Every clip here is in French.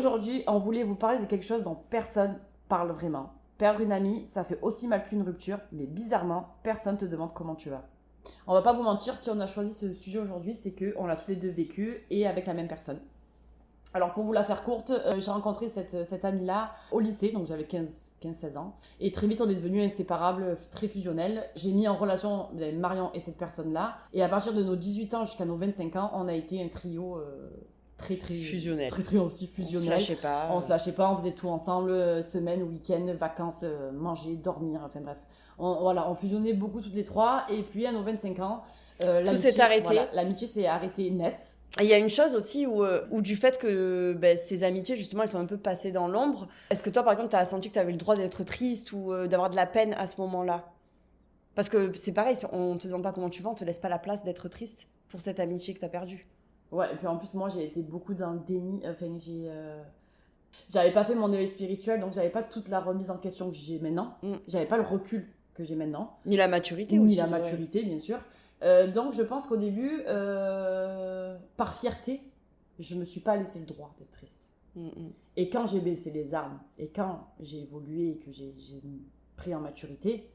Aujourd'hui, on voulait vous parler de quelque chose dont personne parle vraiment. Perdre une amie, ça fait aussi mal qu'une rupture, mais bizarrement, personne te demande comment tu vas. On va pas vous mentir, si on a choisi ce sujet aujourd'hui, c'est qu'on l'a tous les deux vécu et avec la même personne. Alors pour vous la faire courte, j'ai rencontré cette amie-là au lycée, donc j'avais 15-16 ans. Et très vite on est devenus inséparables, très fusionnels. J'ai mis en relation Marion et cette personne-là. Et à partir de nos 18 ans jusqu'à nos 25 ans, on a été un trio très fusionnel. Très aussi fusionnel. On se lâchait pas, on faisait tout ensemble, semaine, week-end, vacances, manger, dormir, enfin bref. On fusionnait beaucoup toutes les trois. Et puis à nos 25 ans, tout s'est arrêté. Voilà, l'amitié s'est arrêtée net. Et il y a une chose aussi où du fait que ces amitiés, justement, elles sont un peu passées dans l'ombre. Est-ce que toi, par exemple, tu as senti que tu avais le droit d'être triste ou d'avoir de la peine à ce moment-là? Parce que c'est pareil, on te demande pas comment tu vas, on te laisse pas la place d'être triste pour cette amitié que tu as perdue. Ouais, et puis en plus, moi, j'ai été beaucoup dans le déni. Enfin, j'avais pas fait mon éveil spirituel, donc j'avais pas toute la remise en question que j'ai maintenant. J'avais pas le recul que j'ai maintenant. Ni la maturité aussi. Ni la maturité, bien sûr. Donc je pense qu'au début, par fierté, je me suis pas laissé le droit d'être triste. Et quand j'ai baissé les armes, et quand j'ai évolué, et que j'ai pris en maturité,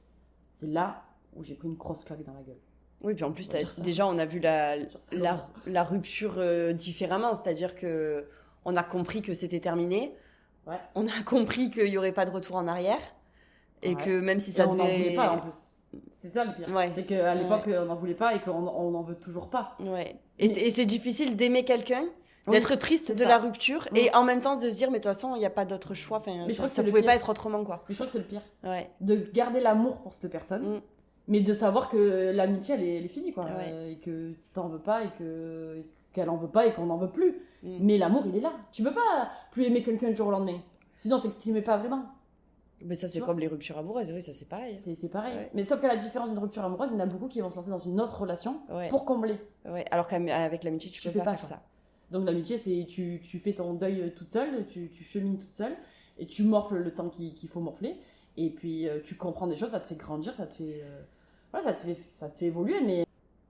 c'est là où j'ai pris une grosse claque dans la gueule. Oui, puis en plus, déjà, on a vu la rupture différemment, c'est-à-dire que on a compris que c'était terminé, on a compris qu'il n'y aurait pas de retour en arrière, et que même si ça devait... on n'en voulait pas, en plus. C'est ça le pire. C'est qu'à l'époque, on n'en voulait pas et qu'on n'en veut toujours pas. Et c'est difficile d'aimer quelqu'un, d'être triste de la rupture et en même temps de se dire, mais de toute façon, il n'y a pas d'autre choix. Enfin, ça ne pouvait pas être autrement, quoi. Mais je crois que c'est le pire. De garder l'amour pour cette personne, mais de savoir que l'amitié, elle est finie, quoi. Et que t'en veux pas et qu'elle en veut pas et qu'on n'en veut plus. Mais l'amour, il est là. Tu peux pas plus aimer quelqu'un du jour au lendemain. Sinon, c'est que tu n'aimais pas vraiment. Mais ça, c'est comme les ruptures amoureuses, oui, ça c'est pareil. C'est pareil. Mais sauf qu'à la différence d'une rupture amoureuse, il y en a beaucoup qui vont se lancer dans une autre relation pour combler. Alors qu'avec l'amitié, tu peux pas faire ça. Donc l'amitié, c'est tu fais ton deuil toute seule, tu chemines toute seule, et tu morfles le temps qu'il faut morfler, et puis tu comprends des choses, ça te fait grandir, ça te fait évoluer, mais...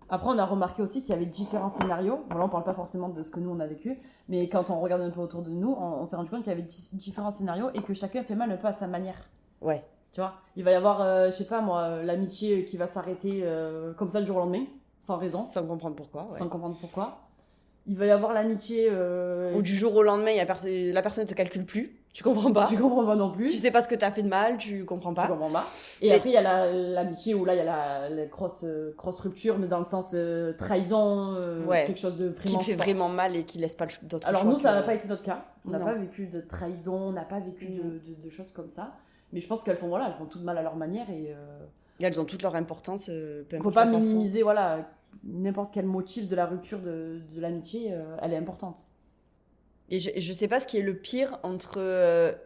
Après, on a remarqué aussi qu'il y avait différents scénarios. Bon, là, on parle pas forcément de ce que nous, on a vécu, mais quand on regarde un peu autour de nous, on s'est rendu compte qu'il y avait différents scénarios et que chacun fait mal un peu à sa manière. Tu vois, il va y avoir, je sais pas moi, l'amitié qui va s'arrêter comme ça le jour au lendemain, sans raison. Sans comprendre pourquoi. Sans comprendre pourquoi. Il va y avoir l'amitié... Ou du jour au lendemain, la personne ne te calcule plus. Tu comprends pas. Tu comprends pas non plus. Tu sais pas ce que t'as fait de mal, tu comprends pas. Tu comprends pas. Et après, il y a l'amitié où là, il y a la grosse rupture, mais dans le sens trahison, quelque chose de vraiment qui fait fort. Vraiment mal et qui laisse pas d'autre choix. Alors nous, ça n'a pas été notre cas. On n'a pas vécu de trahison, on n'a pas vécu de choses comme ça. Mais je pense qu'elles font toutes mal à leur manière et elles ont toute leur importance. Faut pas minimiser, n'importe quel motif de la rupture de l'amitié, elle est importante. Et je sais pas ce qui est le pire entre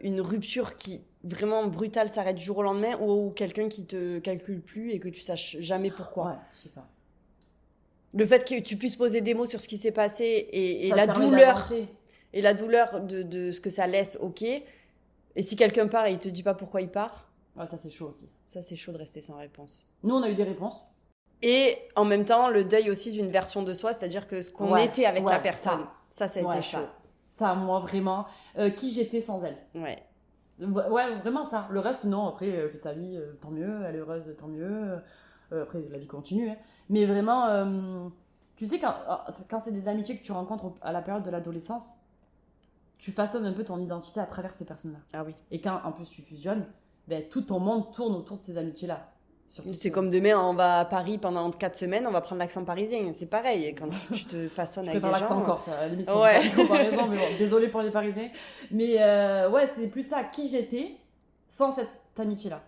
une rupture qui vraiment brutale s'arrête du jour au lendemain ou quelqu'un qui te calcule plus et que tu saches jamais pourquoi. Ouais, je sais pas. Le fait que tu puisses poser des mots sur ce qui s'est passé et la douleur de ce que ça laisse, ok. Et si quelqu'un part et il te dit pas pourquoi il part. Ouais, ça c'est chaud aussi. Ça c'est chaud de rester sans réponse. Nous on a eu des réponses. Et en même temps le deuil aussi d'une version de soi, c'est-à-dire que ce qu'on était avec la personne. Ça a été chaud. Ça, moi, vraiment, qui j'étais sans elle. Ouais, vraiment ça. Le reste, non, après, elle fait sa vie, tant mieux, elle est heureuse, tant mieux. Après, la vie continue. Hein. Mais vraiment, tu sais, quand c'est des amitiés que tu rencontres à la période de l'adolescence, tu façonnes un peu ton identité à travers ces personnes-là. Ah oui. Et quand, en plus, tu fusionnes, tout ton monde tourne autour de ces amitiés-là. C'est comme demain, on va à Paris pendant 4 semaines, on va prendre l'accent parisien. C'est pareil, quand tu te façonnes avec des gens... Je préfère l'accent corse, à la limite, si on fait une comparaison, mais bon, désolé pour les Parisiens. Mais c'est plus ça, qui j'étais sans cette amitié-là.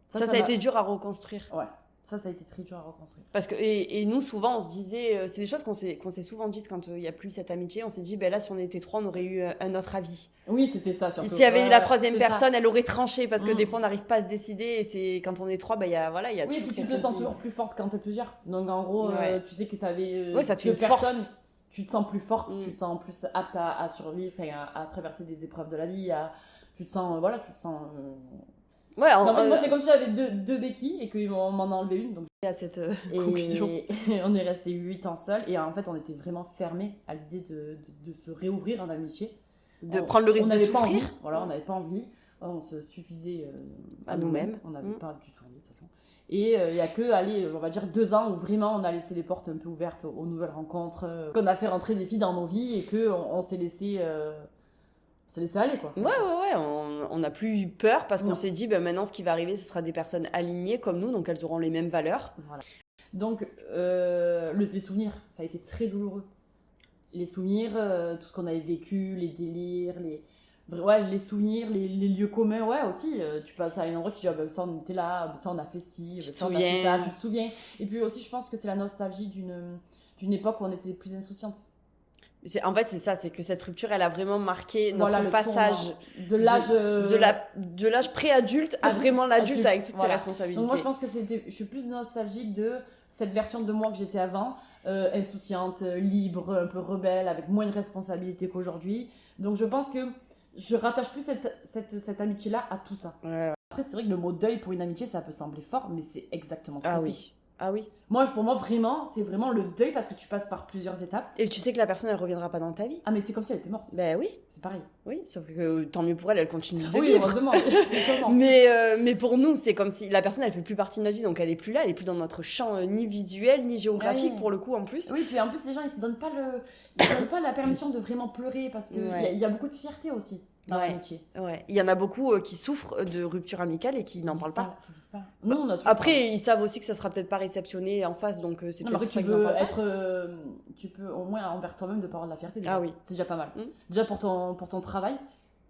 Ça a été dur à reconstruire. Ouais, ça a été très dur à reconstruire. Parce que, et nous, souvent, on se disait... c'est des choses qu'on s'est souvent dites quand il n'y a plus cette amitié. On s'est dit, là, si on était 3, on aurait eu un autre avis. Oui, c'était ça, surtout. Et s'il y avait la troisième personne, elle aurait tranché, parce que des fois, on n'arrive pas à se décider. Et c'est quand on est 3, il y a oui, et puis tu te sens toujours plus forte quand t'es plusieurs. Donc, en gros, tu sais que t'avais ça te fait deux personnes, force. tu te sens plus forte, tu te sens plus apte à survivre, à traverser des épreuves de la vie, tu te sens... moi, c'est comme si j'avais deux béquilles et qu'ils m'en ont enlevé une. Donc... à cette conclusion. Et on est resté 8 ans seuls. Et en fait, on était vraiment fermés à l'idée de se réouvrir en amitié. de prendre le risque de n'avait pas envie. souffrir. Voilà, on n'avait pas envie. On se suffisait À nous-mêmes. On n'avait pas du tout envie de toute façon. Et il n'y a que, allez, on va dire 2 ans où vraiment on a laissé les portes un peu ouvertes aux nouvelles rencontres, qu'on a fait rentrer des filles dans nos vies et qu'on s'est laissé aller, quoi. Ouais, on n'a plus eu peur parce qu'on Non. s'est dit, ben, maintenant, ce qui va arriver, ce sera des personnes alignées comme nous, donc elles auront les mêmes valeurs. Voilà. Donc, les souvenirs, ça a été très douloureux. Les souvenirs, tout ce qu'on avait vécu, les délires, les souvenirs, les lieux communs, ouais, aussi. Tu passes à un endroit, tu dis, ah, ben, ça, on était là, ben, ça, on a fait ci, ben, ça, on a fait ça, tu te souviens. Et puis aussi, je pense que c'est la nostalgie d'une époque où on était plus insouciante. En fait, c'est ça, c'est que cette rupture, elle a vraiment marqué notre Voilà, le passage tournant de l'âge de l'âge préadulte à vraiment l'adulte adulte, avec toutes voilà. ses responsabilités. Donc moi je pense que je suis plus nostalgique de cette version de moi que j'étais avant, insouciante, libre, un peu rebelle, avec moins de responsabilités qu'aujourd'hui. Donc je pense que je rattache plus cette amitié-là à tout ça. Ouais. Après c'est vrai que le mot deuil pour une amitié ça peut sembler fort, mais c'est exactement ce que c'est. Ah oui. Pour moi vraiment, c'est vraiment le deuil parce que tu passes par plusieurs étapes. Et tu sais que la personne, elle reviendra pas dans ta vie. Ah mais c'est comme si elle était morte. Ben oui. C'est pareil. Oui, sauf que tant mieux pour elle, elle continue de Oui, vivre. heureusement. Mais pour nous, c'est comme si la personne, elle fait plus partie de notre vie, donc elle est plus là, elle est plus dans notre champ ni visuel, ni géographique Ouais. pour le coup en plus. Oui, puis en plus les gens ils se donnent pas la permission de vraiment pleurer parce que Ouais. y a beaucoup de fierté aussi dans Ouais. l'amitié. Ouais. Il y en a beaucoup qui souffrent de rupture amicale et qui n'en parlent pas. Qui disent pas. Nous, on a toujours Après, parlé. ils savent aussi que ça sera peut-être pas réceptionné en face, donc c'est Non, peut-être mais après, pour ça tu qu'ils en veux parlent pas. être. Tu peux au moins envers toi-même de pas avoir de la fierté. Déjà. Ah oui. C'est déjà pas mal. Mm. Déjà pour ton travail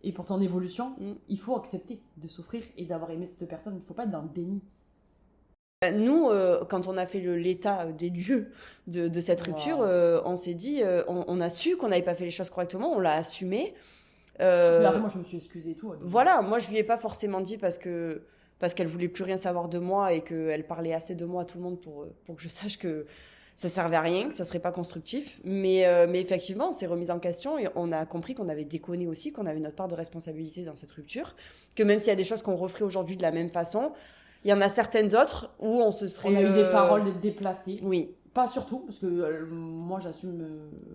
et pour ton évolution, Mm. il faut accepter de souffrir et d'avoir aimé cette personne. Il faut pas être dans le déni. Nous, quand on a fait l'état des lieux de cette rupture, on s'est dit, on a su qu'on n'avait pas fait les choses correctement, on l'a assumé. Mais après, moi, je me suis excusée et tout. Voilà, moi je lui ai pas forcément dit parce qu'elle voulait plus rien savoir de moi et qu'elle parlait assez de moi à tout le monde pour que je sache que ça servait à rien, que ça serait pas constructif. Mais effectivement, on s'est remis en question et on a compris qu'on avait déconné aussi, qu'on avait notre part de responsabilité dans cette rupture. Que même s'il y a des choses qu'on referait aujourd'hui de la même façon, il y en a certaines autres où on se serait... On a eu des paroles déplacées. Oui. Pas surtout, parce que moi, j'assume...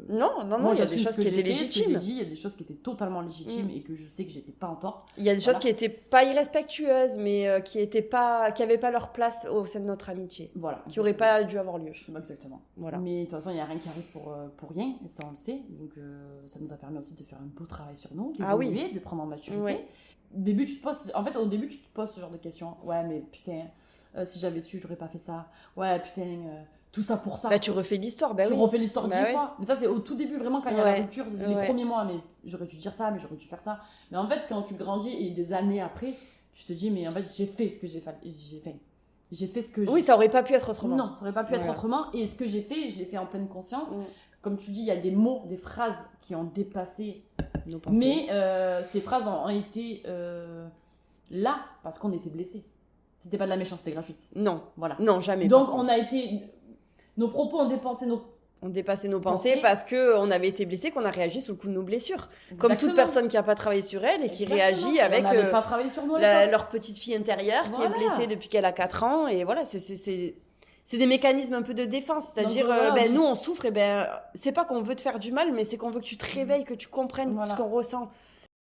Non, il y a des choses qui étaient légitimes. Il y a des choses qui étaient totalement légitimes et que je sais que j'étais pas en tort. Il y a des choses qui étaient pas irrespectueuses, mais qui avaient pas leur place au sein de notre amitié. Voilà. Qui n'auraient pas dû avoir lieu. Exactement. Voilà. Mais de toute façon, il n'y a rien qui arrive pour rien, et ça on le sait. Donc ça nous a permis aussi de faire un beau travail sur nous, d'évoluer, de prendre en maturité. Ouais. Au début, tu te poses ce genre de questions. Ouais, mais putain, si j'avais su, j'aurais pas fait ça. Ouais, putain, tout ça pour ça. Bah, tu refais l'histoire, tu refais l'histoire 10 fois. Mais ça, c'est au tout début, vraiment, quand il y a la rupture, les premiers mois. Mais j'aurais dû dire ça, mais j'aurais dû faire ça. Mais en fait, quand tu grandis et des années après, tu te dis, mais en fait, j'ai fait ce que j'ai fait. J'ai fait ce que Oui, ça aurait pas pu être autrement. Non, ça aurait pas pu être autrement. Et ce que j'ai fait, je l'ai fait en pleine conscience. Comme tu dis, il y a des mots, des phrases qui ont dépassé nos pensées. Mais ces phrases ont été là parce qu'on était blessés. C'était pas de la méchanceté gratuite. Non. Voilà. Non, jamais. Donc on a été... Nos propos ont dépassé On dépassait nos pensées parce qu'on avait été blessés, qu'on a réagi sous le coup de nos blessures. Exactement. Comme toute personne qui n'a pas travaillé sur elle et qui réagit avec on n'avait pas travaillé sur nous leur petite fille intérieure qui est blessée depuis qu'elle a 4 ans. Et voilà, c'est des mécanismes un peu de défense. C'est-à-dire, nous, on souffre, et c'est pas qu'on veut te faire du mal, mais c'est qu'on veut que tu te réveilles, que tu comprennes ce qu'on ressent.